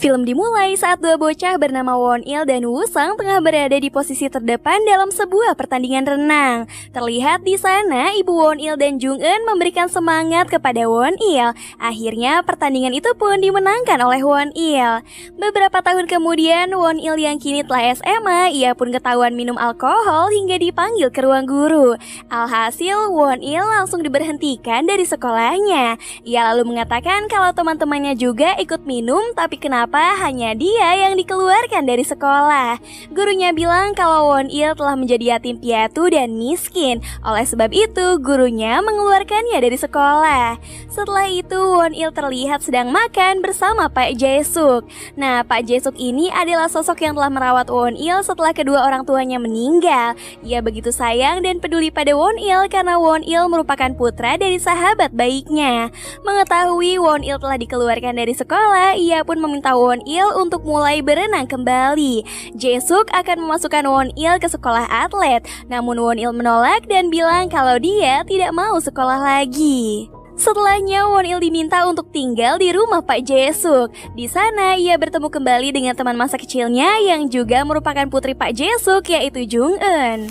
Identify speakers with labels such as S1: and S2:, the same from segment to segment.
S1: Film dimulai saat dua bocah bernama Won-il dan Woo-sang tengah berada di posisi terdepan dalam sebuah pertandingan renang. Terlihat di sana ibu Won-il dan Jung-eun memberikan semangat kepada Won-il. Akhirnya pertandingan itu pun dimenangkan oleh Won-il. Beberapa tahun kemudian Won-il yang kini telah SMA, ia pun ketahuan minum alkohol hingga dipanggil ke ruang guru. Alhasil Won-il langsung diberhentikan dari sekolahnya. Ia lalu mengatakan kalau teman-temannya juga ikut minum, tapi kenapa hanya dia yang dikeluarkan dari sekolah. Gurunya bilang kalau Won-il telah menjadi yatim piatu dan miskin. Oleh sebab itu, gurunya mengeluarkannya dari sekolah. Setelah itu, Won-il terlihat sedang makan bersama Pak Jae-suk. Nah, Pak Jae-suk ini adalah sosok yang telah merawat Won-il setelah kedua orang tuanya meninggal. Ia begitu sayang dan peduli pada Won-il karena Won-il merupakan putra dari sahabat baiknya. Mengetahui Won-il telah dikeluarkan dari sekolah, ia pun meminta Won-il untuk mulai berenang kembali. Jae-suk akan memasukkan Won-il ke sekolah atlet, namun Won-il menolak dan bilang kalau dia tidak mau sekolah lagi. Setelahnya Won-il diminta untuk tinggal di rumah Pak Jae-suk. Di sana ia bertemu kembali dengan teman masa kecilnya yang juga merupakan putri Pak Jae-suk, yaitu Jung-eun.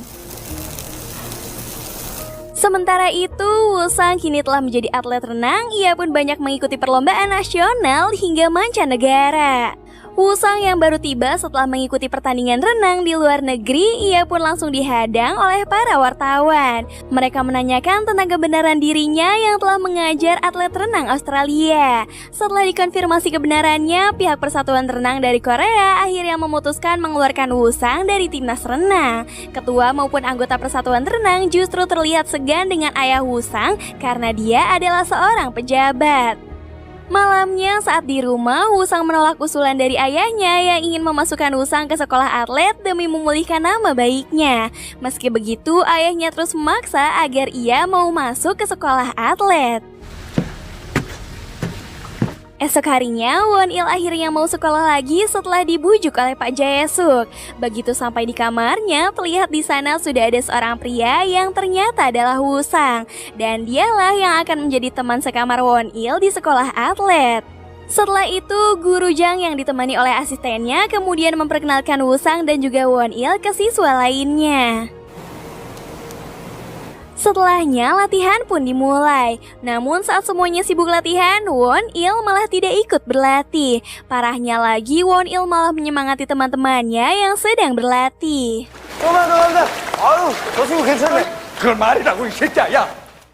S1: Sementara itu, Woo-sang kini telah menjadi atlet renang. Ia pun banyak mengikuti perlombaan nasional hingga mancanegara. Woo-sang yang baru tiba setelah mengikuti pertandingan renang di luar negeri, ia pun langsung dihadang oleh para wartawan. Mereka menanyakan tentang kebenaran dirinya yang telah mengajar atlet renang Australia. Setelah dikonfirmasi kebenarannya, pihak Persatuan Renang dari Korea akhirnya memutuskan mengeluarkan Woo-sang dari timnas renang. Ketua maupun anggota Persatuan Renang justru terlihat segan dengan ayah Woo-sang karena dia adalah seorang pejabat. Malamnya saat di rumah, Woo-sang menolak usulan dari ayahnya yang ingin memasukkan Woo-sang ke sekolah atlet demi memulihkan nama baiknya. Meski begitu, ayahnya terus memaksa agar ia mau masuk ke sekolah atlet. Esok harinya, Won-il akhirnya mau sekolah lagi setelah dibujuk oleh Pak Jae-suk. Begitu sampai di kamarnya, terlihat di sana sudah ada seorang pria yang ternyata adalah Woo-sang. Dan dialah yang akan menjadi teman sekamar Won-il di sekolah atlet. Setelah itu, guru Jang yang ditemani oleh asistennya kemudian memperkenalkan Woo-sang dan juga Won-il ke siswa lainnya. Setelahnya, latihan pun dimulai. Namun saat semuanya sibuk latihan, Won-il malah tidak ikut berlatih. Parahnya lagi, Won-il malah menyemangati teman-temannya yang sedang berlatih.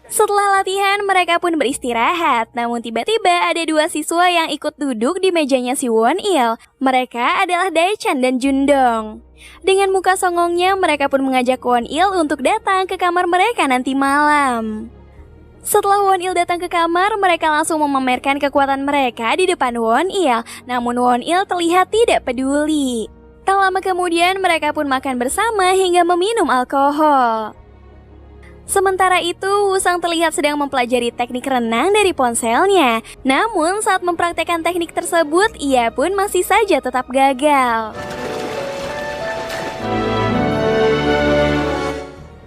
S1: Setelah latihan, mereka pun beristirahat. Namun tiba-tiba ada dua siswa yang ikut duduk di mejanya si Won-il. Mereka adalah Dae-chan dan Jun-dong. Dengan muka songongnya, mereka pun mengajak Won-il untuk datang ke kamar mereka nanti malam. Setelah Won-il datang ke kamar, mereka langsung memamerkan kekuatan mereka di depan Won-il. Namun Won-il terlihat tidak peduli. Tak lama kemudian, mereka pun makan bersama hingga meminum alkohol. Sementara itu, Woo-sang terlihat sedang mempelajari teknik renang dari ponselnya. Namun saat mempraktekkan teknik tersebut, ia pun masih saja tetap gagal.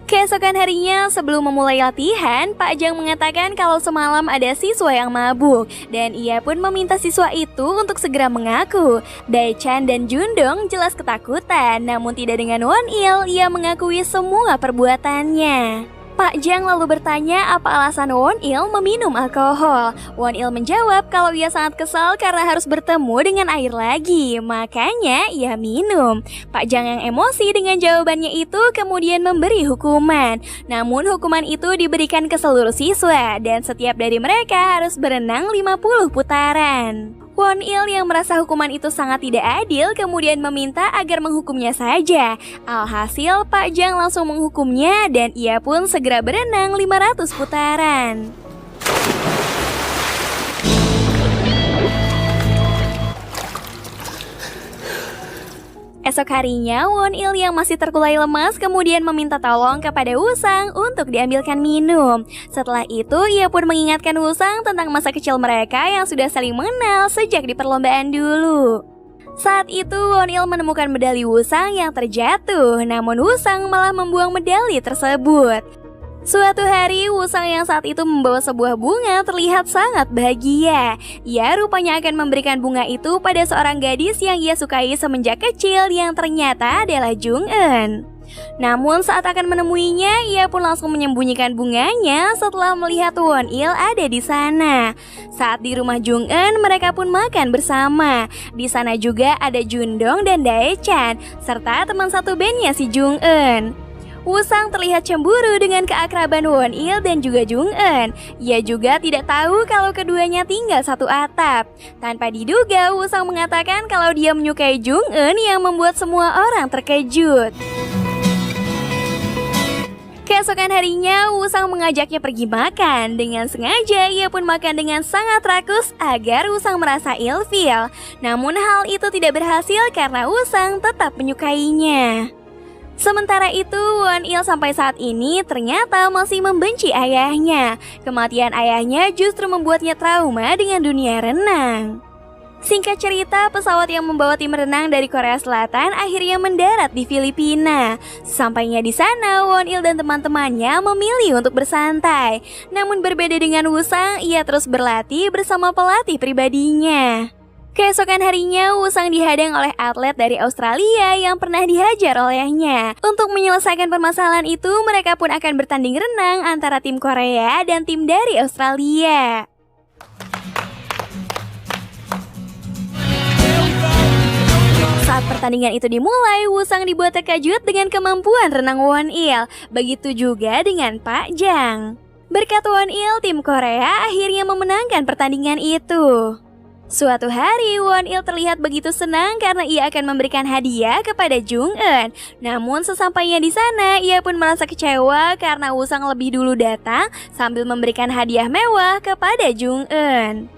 S1: Keesokan harinya, sebelum memulai latihan, Pak Jang mengatakan kalau semalam ada siswa yang mabuk. Dan ia pun meminta siswa itu untuk segera mengaku. Dae-chan dan Jun-dong jelas ketakutan, namun tidak dengan Won-il, ia mengakui semua perbuatannya. Pak Jang lalu bertanya apa alasan Won-il meminum alkohol. Won-il menjawab kalau ia sangat kesal karena harus bertemu dengan air lagi, makanya ia minum. Pak Jang yang emosi dengan jawabannya itu kemudian memberi hukuman. Namun hukuman itu diberikan ke seluruh siswa dan setiap dari mereka harus berenang 50 putaran. Won-il yang merasa hukuman itu sangat tidak adil kemudian meminta agar menghukumnya saja. Alhasil Pak Jang langsung menghukumnya dan ia pun segera berenang 500 putaran. Esok harinya, Won-il yang masih terkulai lemas kemudian meminta tolong kepada Woo-sang untuk diambilkan minum. Setelah itu, ia pun mengingatkan Woo-sang tentang masa kecil mereka yang sudah saling mengenal sejak di perlombaan dulu. Saat itu, Won-il menemukan medali Woo-sang yang terjatuh, namun Woo-sang malah membuang medali tersebut. Suatu hari, Wusang yang saat itu membawa sebuah bunga terlihat sangat bahagia. Ia rupanya akan memberikan bunga itu pada seorang gadis yang ia sukai semenjak kecil yang ternyata adalah Jung-eun. Namun saat akan menemuinya, ia pun langsung menyembunyikan bunganya setelah melihat Won-il ada di sana. Saat di rumah Jung-eun, mereka pun makan bersama. Di sana juga ada Jun-dong dan Dae-chan, serta teman satu bandnya si Jung-eun. Wusang terlihat cemburu dengan keakraban Won-il dan juga Jung-eun. Ia juga tidak tahu kalau keduanya tinggal satu atap. Tanpa diduga, Wusang mengatakan kalau dia menyukai Jung-eun yang membuat semua orang terkejut. Keesokan harinya, Wusang mengajaknya pergi makan. Dengan sengaja, ia pun makan dengan sangat rakus agar Wusang merasa ilfil. Namun hal itu tidak berhasil karena Wusang tetap menyukainya. Sementara itu, Won-il sampai saat ini ternyata masih membenci ayahnya. Kematian ayahnya justru membuatnya trauma dengan dunia renang. Singkat cerita, pesawat yang membawa tim renang dari Korea Selatan akhirnya mendarat di Filipina. Sampainya di sana, Won-il dan teman-temannya memilih untuk bersantai. Namun berbeda dengan Wusang, ia terus berlatih bersama pelatih pribadinya. Keesokan harinya, Wusang dihadang oleh atlet dari Australia yang pernah dihajar olehnya. Untuk menyelesaikan permasalahan itu, mereka pun akan bertanding renang antara tim Korea dan tim dari Australia. Saat pertandingan itu dimulai, Wusang dibuat terkejut dengan kemampuan renang Won-il. Begitu juga dengan Pak Jang. Berkat Won-il, tim Korea akhirnya memenangkan pertandingan itu. Suatu hari, Won-il terlihat begitu senang karena ia akan memberikan hadiah kepada Jung-eun. Namun sesampainya di sana, ia pun merasa kecewa karena Wusang lebih dulu datang sambil memberikan hadiah mewah kepada Jung-eun.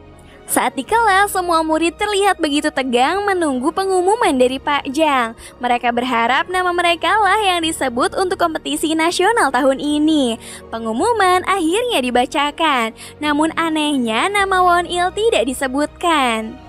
S1: Saat di kelas, semua murid terlihat begitu tegang menunggu pengumuman dari Pak Jang. Mereka berharap nama mereka lah yang disebut untuk kompetisi nasional tahun ini. Pengumuman akhirnya dibacakan, namun anehnya nama Won-il tidak disebutkan.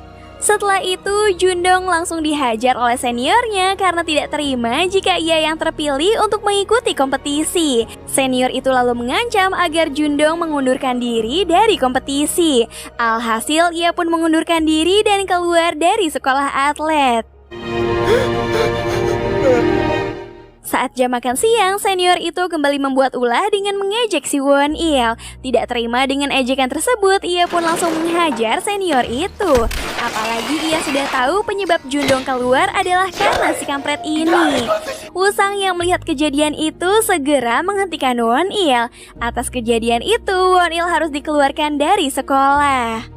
S1: Setelah itu, Jun-dong langsung dihajar oleh seniornya karena tidak terima jika ia yang terpilih untuk mengikuti kompetisi. Senior itu lalu mengancam agar Jun-dong mengundurkan diri dari kompetisi. Alhasil, ia pun mengundurkan diri dan keluar dari sekolah atlet. Saat jam makan siang, senior itu kembali membuat ulah dengan mengejek si Won-il. Tidak terima dengan ejekan tersebut, ia pun langsung menghajar senior itu. Apalagi ia sudah tahu penyebab Jun-dong keluar adalah karena si kampret ini. Wusang yang melihat kejadian itu segera menghentikan Won-il. Atas kejadian itu, Won-il harus dikeluarkan dari sekolah.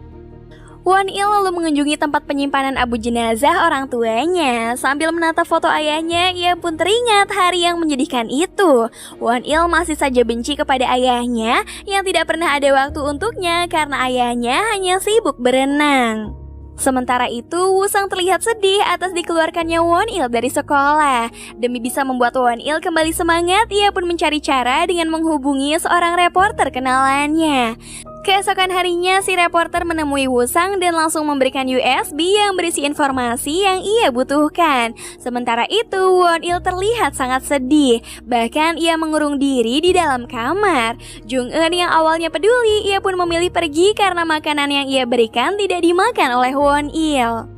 S1: Won-il lalu mengunjungi tempat penyimpanan abu jenazah orang tuanya. Sambil menatap foto ayahnya, ia pun teringat hari yang menyedihkan itu. Won-il masih saja benci kepada ayahnya yang tidak pernah ada waktu untuknya karena ayahnya hanya sibuk berenang. Sementara itu, Wusang terlihat sedih atas dikeluarkannya Won-il dari sekolah. Demi bisa membuat Won-il kembali semangat, ia pun mencari cara dengan menghubungi seorang reporter kenalannya. Keesokan harinya, si reporter menemui Wusang dan langsung memberikan USB yang berisi informasi yang ia butuhkan. Sementara itu, Won-il terlihat sangat sedih. Bahkan ia mengurung diri di dalam kamar. Jung-eun yang awalnya peduli, ia pun memilih pergi karena makanan yang ia berikan tidak dimakan oleh Won-il.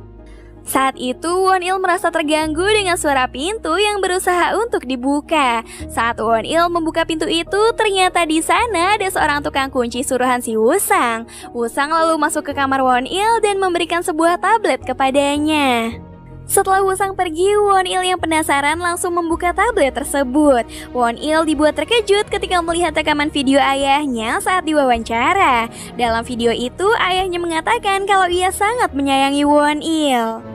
S1: Saat itu, Won-il merasa terganggu dengan suara pintu yang berusaha untuk dibuka. Saat Won-il membuka pintu itu, ternyata di sana ada seorang tukang kunci suruhan si Wusang. Wusang lalu masuk ke kamar Won-il dan memberikan sebuah tablet kepadanya. Setelah Wusang pergi, Won-il yang penasaran langsung membuka tablet tersebut. Won-il dibuat terkejut ketika melihat rekaman video ayahnya saat diwawancara. Dalam video itu, ayahnya mengatakan kalau ia sangat menyayangi Won-il.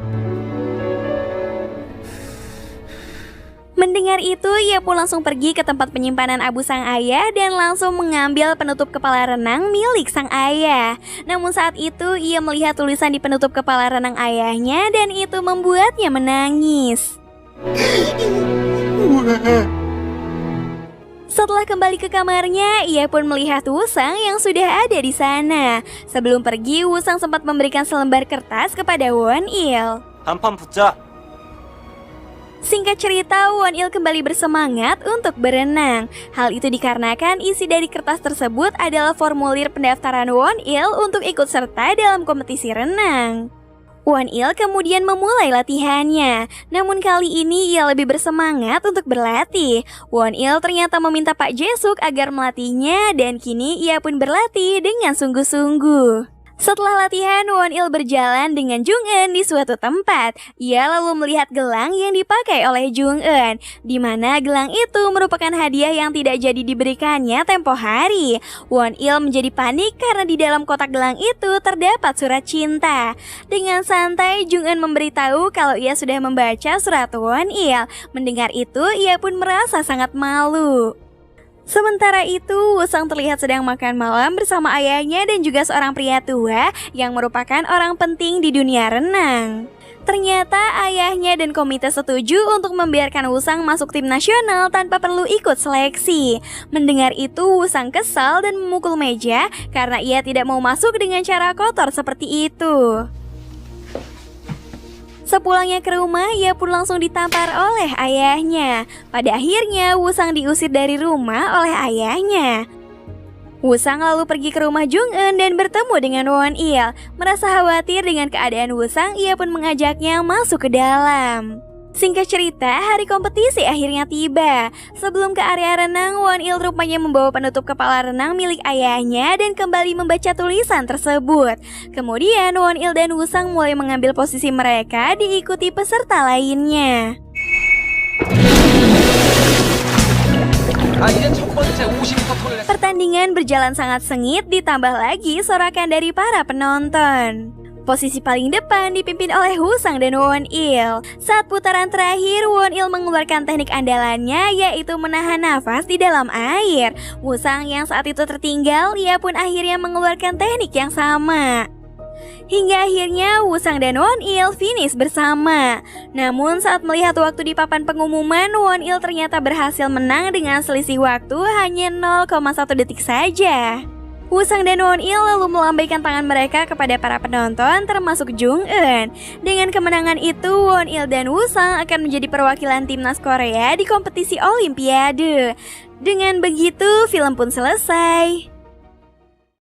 S1: Mendengar itu, ia pun langsung pergi ke tempat penyimpanan abu sang ayah dan langsung mengambil penutup kepala renang milik sang ayah. Namun saat itu, ia melihat tulisan di penutup kepala renang ayahnya dan itu membuatnya menangis. Setelah kembali ke kamarnya, ia pun melihat Wusang yang sudah ada di sana. Sebelum pergi, Wusang sempat memberikan selembar kertas kepada Won-il.
S2: 한판 붙자.
S1: Singkat cerita, Won Il kembali bersemangat untuk berenang. Hal itu dikarenakan isi dari kertas tersebut adalah formulir pendaftaran Won Il untuk ikut serta dalam kompetisi renang. Won Il kemudian memulai latihannya, namun kali ini ia lebih bersemangat untuk berlatih. Won Il ternyata meminta Pak Jae-suk agar melatihnya dan kini ia pun berlatih dengan sungguh-sungguh. Setelah latihan, Won Il berjalan dengan Jung Eun di suatu tempat. Ia lalu melihat gelang yang dipakai oleh Jung Eun, di mana gelang itu merupakan hadiah yang tidak jadi diberikannya tempo hari. Won Il menjadi panik karena di dalam kotak gelang itu terdapat surat cinta. Dengan santai, Jung Eun memberitahu kalau ia sudah membaca surat Won Il. Mendengar itu, ia pun merasa sangat malu. Sementara itu, Woo-sang terlihat sedang makan malam bersama ayahnya dan juga seorang pria tua yang merupakan orang penting di dunia renang. Ternyata ayahnya dan komite setuju untuk membiarkan Woo-sang masuk tim nasional tanpa perlu ikut seleksi. Mendengar itu, Woo-sang kesal dan memukul meja karena ia tidak mau masuk dengan cara kotor seperti itu. Sepulangnya ke rumah, ia pun langsung ditampar oleh ayahnya. Pada akhirnya, Woo-sang diusir dari rumah oleh ayahnya. Woo-sang lalu pergi ke rumah Jung Eun dan bertemu dengan Won Il. Merasa khawatir dengan keadaan Woo-sang, ia pun mengajaknya masuk ke dalam. Singkat cerita, hari kompetisi akhirnya tiba. Sebelum ke area renang, Won Il rupanya membawa penutup kepala renang milik ayahnya dan kembali membaca tulisan tersebut. Kemudian Won Il dan Woo-sang mulai mengambil posisi mereka diikuti peserta lainnya. Pertandingan berjalan sangat sengit, ditambah lagi sorakan dari para penonton. Posisi paling depan dipimpin oleh Woo-sang dan Won Il. Saat putaran terakhir, Won Il mengeluarkan teknik andalannya, yaitu menahan nafas di dalam air. Woo-sang yang saat itu tertinggal, ia pun akhirnya mengeluarkan teknik yang sama. Hingga akhirnya Woo-sang dan Won Il finish bersama. Namun saat melihat waktu di papan pengumuman, Won Il ternyata berhasil menang dengan selisih waktu hanya 0,1 detik saja. Woo-sang dan Won Il lalu melambaikan tangan mereka kepada para penonton termasuk Jung Eun. Dengan kemenangan itu, Won Il dan Woo-sang akan menjadi perwakilan timnas Korea di kompetisi Olimpiade. Dengan begitu, film pun selesai.